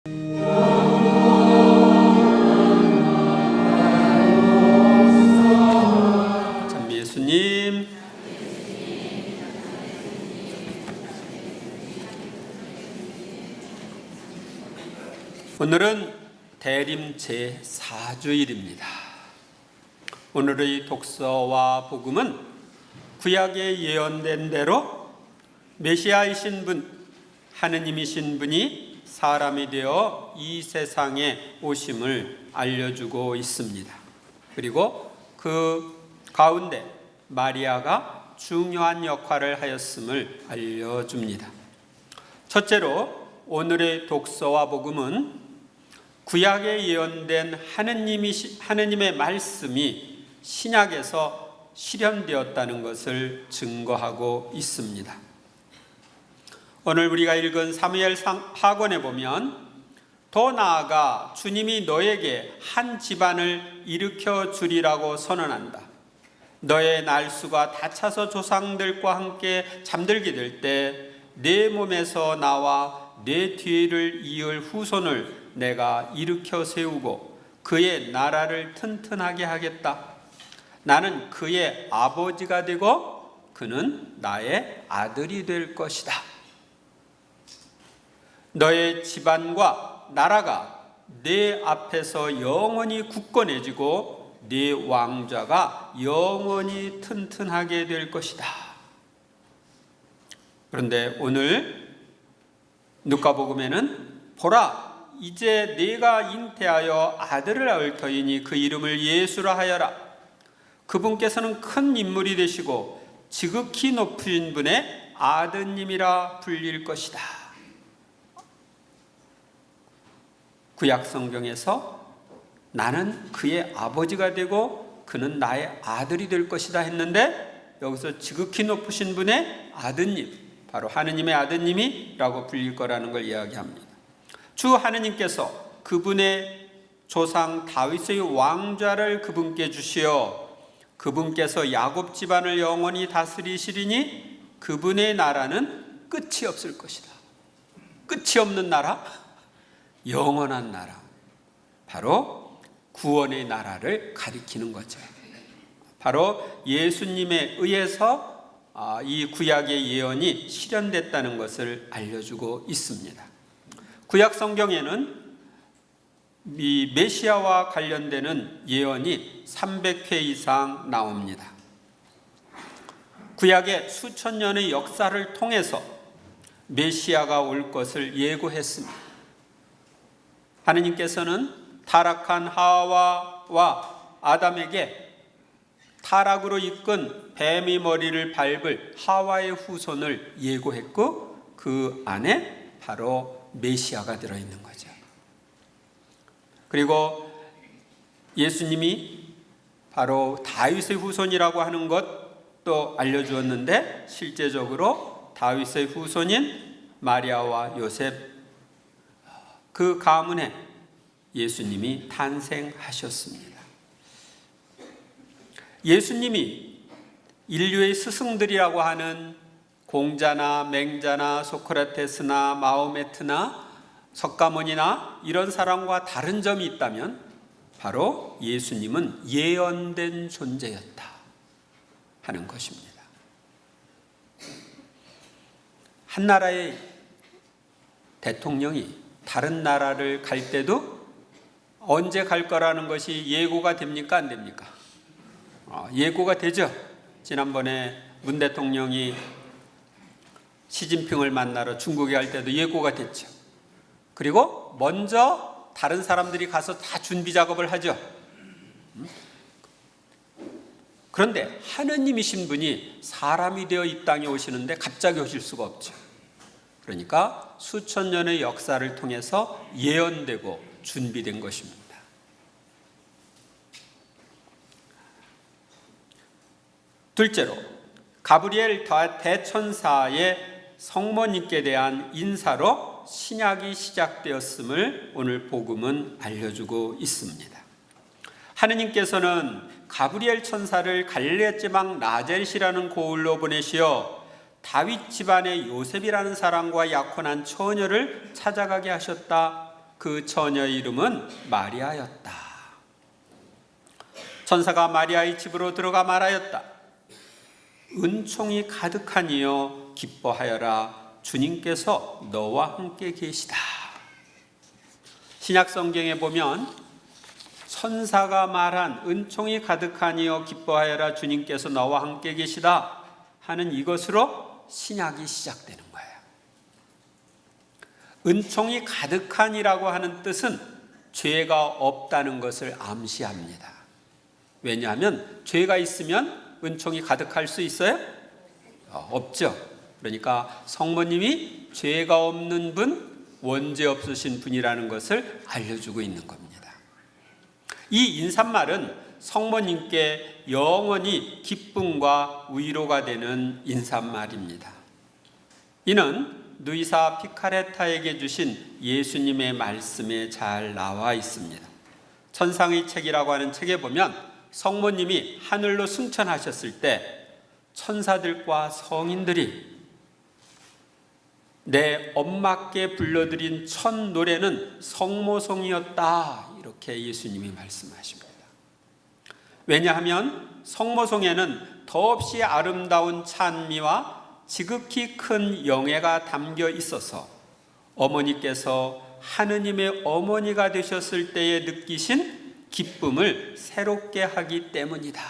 참 예수님. 오늘은 대림 제4주일입니다. 오늘의 독서와 복음은 구약에 예언된 대로 메시아이신 분, 하느님이신 분이 사람이 되어 이 세상에 오심을 알려주고 있습니다. 그리고 그 가운데 마리아가 중요한 역할을 하였음을 알려줍니다. 첫째로 오늘의 독서와 복음은 구약에 예언된 하느님의 말씀이 신약에서 실현되었다는 것을 증거하고 있습니다. 오늘 우리가 읽은 사무엘 하권에 보면 더 나아가 주님이 너에게 한 집안을 일으켜 주리라고 선언한다. 너의 날수가 다 차서 조상들과 함께 잠들게 될 때 내 몸에서 나와 내 뒤를 이을 후손을 내가 일으켜 세우고 그의 나라를 튼튼하게 하겠다. 나는 그의 아버지가 되고 그는 나의 아들이 될 것이다. 너의 집안과 나라가 내 앞에서 영원히 굳건해지고 네 왕좌가 영원히 튼튼하게 될 것이다. 그런데 오늘 누가복음에는 보라, 이제 네가 잉태하여 아들을 낳을 터이니 그 이름을 예수라 하여라. 그분께서는 큰 인물이 되시고 지극히 높으신 분의 아드님이라 불릴 것이다. 구약 성경에서 나는 그의 아버지가 되고 그는 나의 아들이 될 것이다 했는데 여기서 지극히 높으신 분의 아드님, 바로 하느님의 아드님이라고 불릴 거라는 걸 이야기합니다. 주 하느님께서 그분의 조상 다윗의 왕좌를 그분께 주시어 그분께서 야곱 집안을 영원히 다스리시리니 그분의 나라는 끝이 없을 것이다. 끝이 없는 나라, 영원한 나라, 바로 구원의 나라를 가리키는 거죠. 바로 예수님에 의해서 이 구약의 예언이 실현됐다는 것을 알려주고 있습니다. 구약 성경에는 이 메시아와 관련되는 예언이 300회 이상 나옵니다. 구약의 수천 년의 역사를 통해서 메시아가 올 것을 예고했습니다. 하느님께서는 타락한 하와와 아담에게 타락으로 이끈 뱀의 머리를 밟을 하와의 후손을 예고했고 그 안에 바로 메시아가 들어있는 거죠. 그리고 예수님이 바로 다윗의 후손이라고 하는 것도 알려주었는데 실제적으로 다윗의 후손인 마리아와 요셉 그 가문에 예수님이 탄생하셨습니다. 예수님이 인류의 스승들이라고 하는 공자나 맹자나 소크라테스나 마호메트나 석가모니나 이런 사람과 다른 점이 있다면 바로 예수님은 예언된 존재였다 하는 것입니다. 한 나라의 대통령이 다른 나라를 갈 때도 언제 갈 거라는 것이 예고가 됩니까? 안 됩니까? 예고가 되죠. 지난번에 문 대통령이 시진핑을 만나러 중국에 갈 때도 예고가 됐죠. 그리고 먼저 다른 사람들이 가서 다 준비 작업을 하죠. 그런데 하느님이신 분이 사람이 되어 이 땅에 오시는데 갑자기 오실 수가 없죠. 그러니까 수천 년의 역사를 통해서 예언되고 준비된 것입니다. 둘째로 가브리엘 대천사의 성모님께 대한 인사로 신약이 시작되었음을 오늘 복음은 알려주고 있습니다. 하느님께서는 가브리엘 천사를 갈릴레 지방 나자렛이라는 고을로 보내시어 다윗 집안의 요셉이라는 사람과 약혼한 처녀를 찾아가게 하셨다. 그 처녀의 이름은 마리아였다. 천사가 마리아의 집으로 들어가 말하였다. 은총이 가득하니여 기뻐하여라. 주님께서 너와 함께 계시다. 신약 성경에 보면 천사가 말한 은총이 가득하니여 기뻐하여라. 주님께서 너와 함께 계시다 하는 이것으로 신약이 시작되는 거예요. 은총이 가득한이라고 하는 뜻은 죄가 없다는 것을 암시합니다. 왜냐하면 죄가 있으면 은총이 가득할 수 있어요? 없죠. 그러니까 성모님이 죄가 없는 분, 원죄 없으신 분이라는 것을 알려주고 있는 겁니다. 이 인사말은 성모님께 영원히 기쁨과 위로가 되는 인사말입니다. 이는 누이사 피카레타에게 주신 예수님의 말씀에 잘 나와 있습니다. 천상의 책이라고 하는 책에 보면 성모님이 하늘로 승천하셨을 때 천사들과 성인들이 내 엄마께 불러드린 첫 노래는 성모송이었다, 이렇게 예수님이 말씀하십니다. 왜냐하면 성모송에는 더없이 아름다운 찬미와 지극히 큰 영예가 담겨 있어서 어머니께서 하느님의 어머니가 되셨을 때에 느끼신 기쁨을 새롭게 하기 때문이다.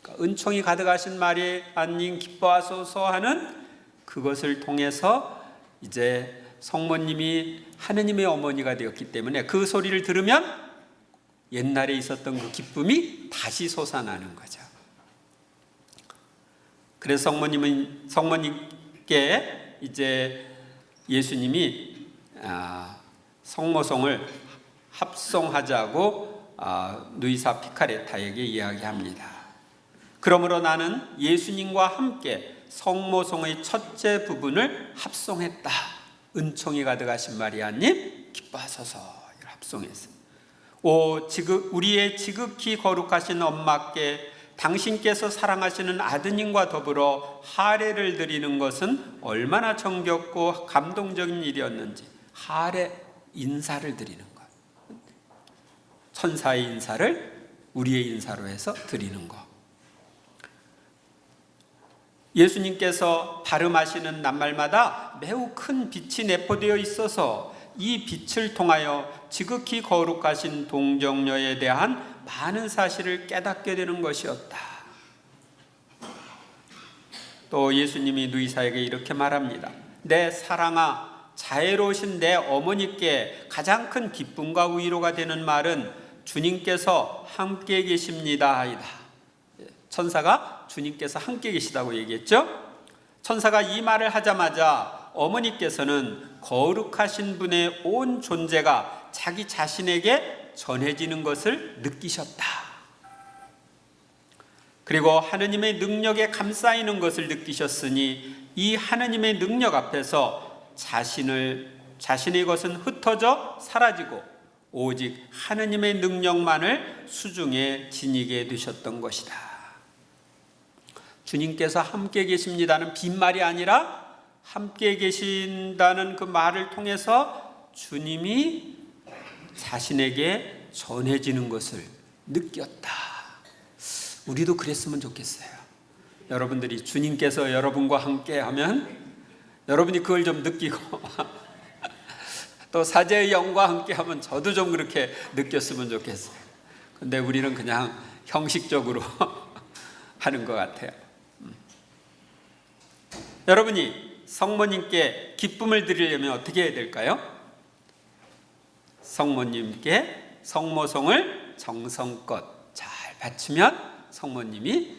그러니까 은총이 가득하신 마리아님 기뻐하소서 하는 그것을 통해서 이제 성모님이 하느님의 어머니가 되었기 때문에 그 소리를 들으면 옛날에 있었던 그 기쁨이 다시 솟아나는 거죠. 그래서 성모님께 이제 예수님이 성모송을 합송하자고 누이사 피카레타에게 이야기합니다. 그러므로 나는 예수님과 함께 성모송의 첫째 부분을 합송했다. 은총이 가득하신 마리아님 기뻐하소서, 이걸 합송했어요. 우리의 지극히 거룩하신 엄마께 당신께서 사랑하시는 아드님과 더불어 하례를 드리는 것은 얼마나 정겹고 감동적인 일이었는지. 하례, 인사를 드리는 것, 천사의 인사를 우리의 인사로 해서 드리는 것. 예수님께서 발음하시는 낱말마다 매우 큰 빛이 내포되어 있어서 이 빛을 통하여 지극히 거룩하신 동정녀에 대한 많은 사실을 깨닫게 되는 것이었다. 또 예수님이 누이사에게 이렇게 말합니다. 내 사랑아, 자애로우신 내 어머니께 가장 큰 기쁨과 위로가 되는 말은 주님께서 함께 계십니다. 천사가 주님께서 함께 계시다고 얘기했죠. 천사가 이 말을 하자마자 어머니께서는 거룩하신 분의 온 존재가 자기 자신에게 전해지는 것을 느끼셨다. 그리고 하느님의 능력에 감싸이는 것을 느끼셨으니 이 하느님의 능력 앞에서 자신의 것은 흩어져 사라지고 오직 하느님의 능력만을 수중에 지니게 되셨던 것이다. 주님께서 함께 계십니다는 빈말이 아니라 함께 계신다는 그 말을 통해서 주님이 자신에게 전해지는 것을 느꼈다. 우리도 그랬으면 좋겠어요. 여러분들이 주님께서 여러분과 함께 하면 여러분이 그걸 좀 느끼고 또 사제의 영과 함께 하면 저도 좀 그렇게 느꼈으면 좋겠어요. 근데 우리는 그냥 형식적으로 하는 것 같아요. 여러분이 성모님께 기쁨을 드리려면 어떻게 해야 될까요? 성모님께 성모송을 정성껏 잘 바치면 성모님이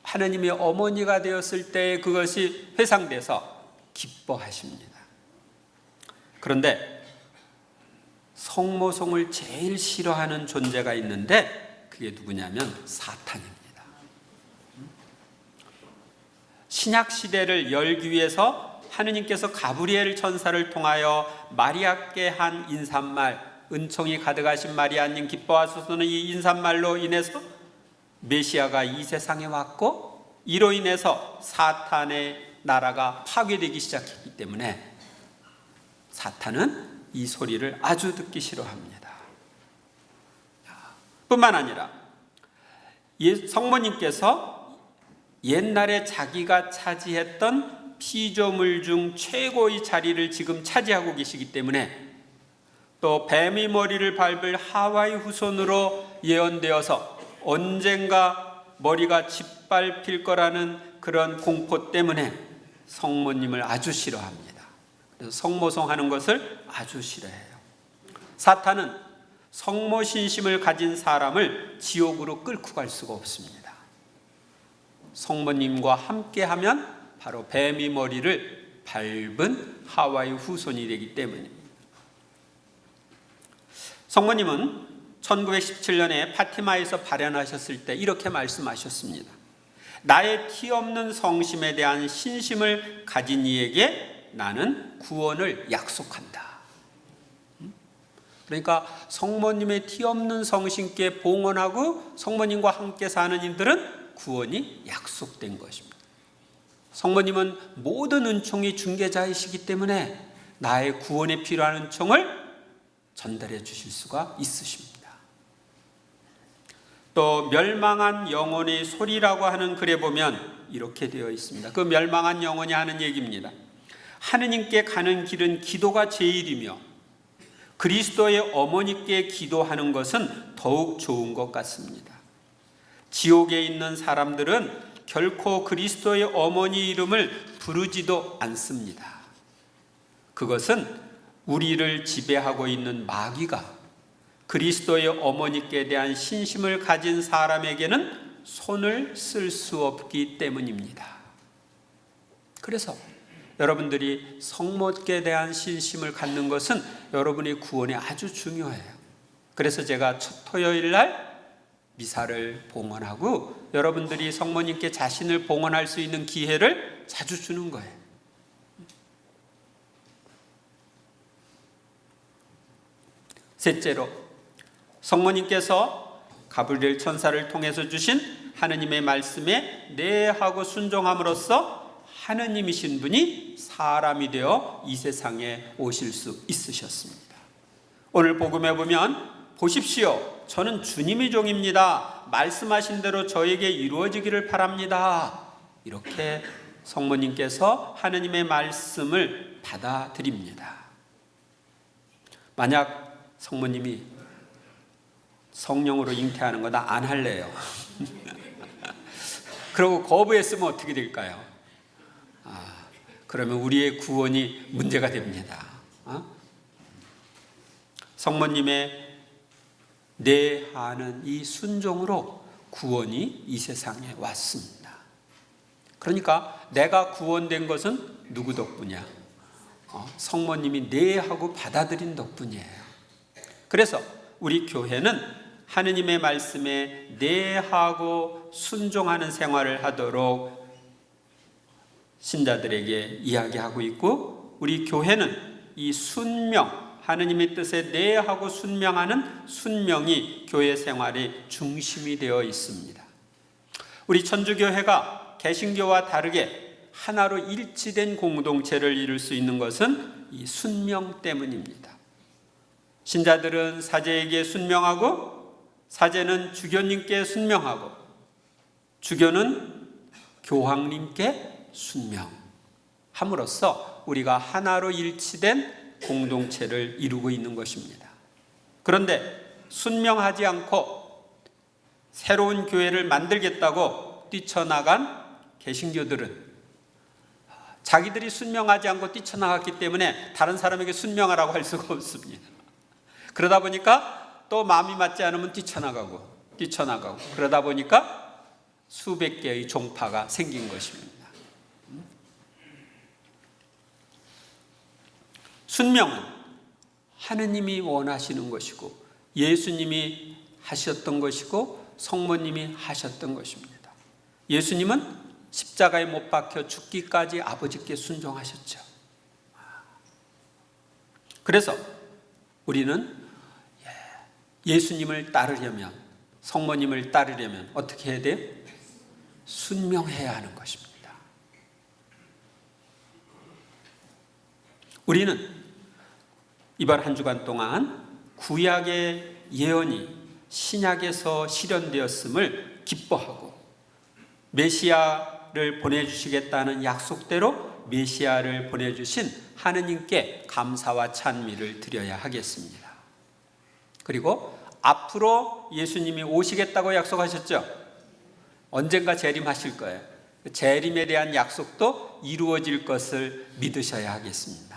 하느님의 어머니가 되었을 때 그것이 회상돼서 기뻐하십니다. 그런데 성모송을 제일 싫어하는 존재가 있는데 그게 누구냐면 사탄입니다. 신약 시대를 열기 위해서 하느님께서 가브리엘 천사를 통하여 마리아께 한 인사말, 은총이 가득하신 마리아님 기뻐하소서는 이 인사말로 인해서 메시아가 이 세상에 왔고 이로 인해서 사탄의 나라가 파괴되기 시작했기 때문에 사탄은 이 소리를 아주 듣기 싫어합니다. 뿐만 아니라 성모님께서 옛날에 자기가 차지했던 피조물 중 최고의 자리를 지금 차지하고 계시기 때문에, 또 뱀의 머리를 밟을 하와의 후손으로 예언되어서 언젠가 머리가 짓밟힐 거라는 그런 공포 때문에 성모님을 아주 싫어합니다. 그래서 성모송하는 것을 아주 싫어해요. 사탄은 성모 신심을 가진 사람을 지옥으로 끌고 갈 수가 없습니다. 성모님과 함께하면 바로 뱀의 머리를 밟은 하와의 후손이 되기 때문입니다. 성모님은 1917년에 파티마에서 발현하셨을 때 이렇게 말씀하셨습니다. 나의 티 없는 성심에 대한 신심을 가진 이에게 나는 구원을 약속한다. 그러니까 성모님의 티 없는 성신께 봉헌하고 성모님과 함께 사는 이들은 구원이 약속된 것입니다. 성모님은 모든 은총의 중개자이시기 때문에 나의 구원에 필요한 은총을 전달해 주실 수가 있으십니다. 또 멸망한 영혼의 소리라고 하는 글에 보면 이렇게 되어 있습니다. 그 멸망한 영혼이 하는 얘기입니다. 하느님께 가는 길은 기도가 제일이며 그리스도의 어머니께 기도하는 것은 더욱 좋은 것 같습니다. 지옥에 있는 사람들은 결코 그리스도의 어머니 이름을 부르지도 않습니다. 그것은 우리를 지배하고 있는 마귀가 그리스도의 어머니께 대한 신심을 가진 사람에게는 손을 쓸 수 없기 때문입니다. 그래서 여러분들이 성모께 대한 신심을 갖는 것은 여러분의 구원에 아주 중요해요. 그래서 제가 첫 토요일 날 미사를 봉헌하고 여러분들이 성모님께 자신을 봉헌할 수 있는 기회를 자주 주는 거예요. 셋째로, 성모님께서 가브리엘 천사를 통해서 주신 하느님의 말씀에 내하고 순종함으로써 하느님이신 분이 사람이 되어 이 세상에 오실 수 있으셨습니다. 오늘 복음에 보면 보십시오, 저는 주님의 종입니다. 말씀하신 대로 저에게 이루어지기를 바랍니다. 이렇게 성모님께서 하느님의 말씀을 받아들입니다. 만약 성모님이 성령으로 잉태하는 거 나 안 할래요. 그러고 거부했으면 어떻게 될까요? 그러면 우리의 구원이 문제가 됩니다. 성모님의 내하는 이 순종으로 구원이 이 세상에 왔습니다. 그러니까 내가 구원된 것은 누구 덕분이야? 성모님이 내하고 받아들인 덕분이에요. 그래서 우리 교회는 하느님의 말씀에 내하고 순종하는 생활을 하도록 신자들에게 이야기하고 있고, 우리 교회는 이 순명, 하느님의 뜻에 내하고 순명하는 순명이 교회 생활의 중심이 되어 있습니다. 우리 천주교회가 개신교와 다르게 하나로 일치된 공동체를 이룰 수 있는 것은 이 순명 때문입니다. 신자들은 사제에게 순명하고, 사제는 주교님께 순명하고, 주교는 교황님께 순명함으로써 우리가 하나로 일치된 공동체를 이루고 있는 것입니다. 그런데 순명하지 않고 새로운 교회를 만들겠다고 뛰쳐나간 개신교들은 자기들이 순명하지 않고 뛰쳐나갔기 때문에 다른 사람에게 순명하라고 할 수가 없습니다. 그러다 보니까 또 마음이 맞지 않으면 뛰쳐나가고 그러다 보니까 수백 개의 종파가 생긴 것입니다. 순명은 하느님이 원하시는 것이고 예수님이 하셨던 것이고 성모님이 하셨던 것입니다. 예수님은 십자가에 못 박혀 죽기까지 아버지께 순종하셨죠. 그래서 우리는 예수님을 따르려면, 성모님을 따르려면 어떻게 해야 돼요? 순명해야 하는 것입니다. 우리는 이번 한 주간 동안 구약의 예언이 신약에서 실현되었음을 기뻐하고 메시아를 보내주시겠다는 약속대로 메시아를 보내주신 하느님께 감사와 찬미를 드려야 하겠습니다. 그리고 앞으로 예수님이 오시겠다고 약속하셨죠? 언젠가 재림하실 거예요. 재림에 대한 약속도 이루어질 것을 믿으셔야 하겠습니다.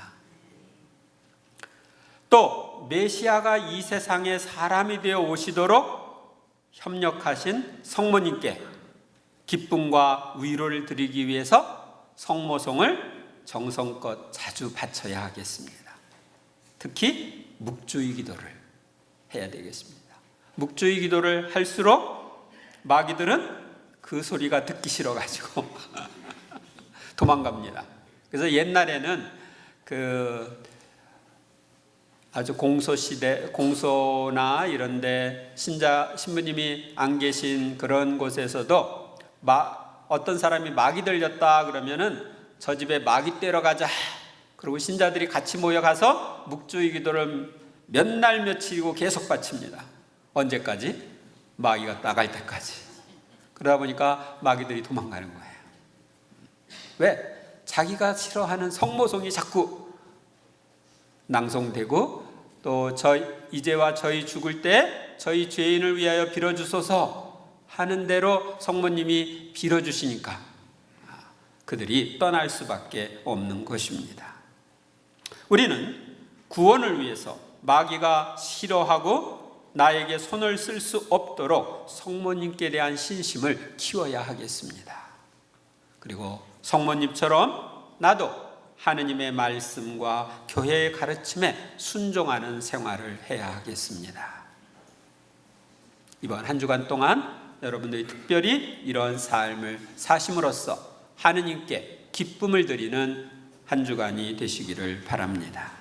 또 메시아가 이 세상에 사람이 되어 오시도록 협력하신 성모님께 기쁨과 위로를 드리기 위해서 성모송을 정성껏 자주 바쳐야 하겠습니다. 특히 묵주의 기도를 해야 되겠습니다. 묵주의 기도를 할수록 마귀들은 그 소리가 듣기 싫어가지고 도망갑니다. 그래서 옛날에는 아주 공소나 이런데 신부님이 안 계신 그런 곳에서도 어떤 사람이 마귀 들렸다 그러면은 저 집에 마귀 떼러 가자. 그리고 신자들이 같이 모여가서 묵주의 기도를 몇 날 며칠이고 계속 바칩니다. 언제까지? 마귀가 나갈 때까지. 그러다 보니까 마귀들이 도망가는 거예요. 왜? 자기가 싫어하는 성모송이 자꾸 낭송되고 또 이제와 저희 죽을 때 저희 죄인을 위하여 빌어주소서 하는 대로 성모님이 빌어주시니까 그들이 떠날 수밖에 없는 것입니다. 우리는 구원을 위해서 마귀가 싫어하고 나에게 손을 쓸 수 없도록 성모님께 대한 신심을 키워야 하겠습니다. 그리고 성모님처럼 나도 하느님의 말씀과 교회의 가르침에 순종하는 생활을 해야 하겠습니다. 이번 한 주간 동안 여러분들이 특별히 이런 삶을 사심으로써 하느님께 기쁨을 드리는 한 주간이 되시기를 바랍니다.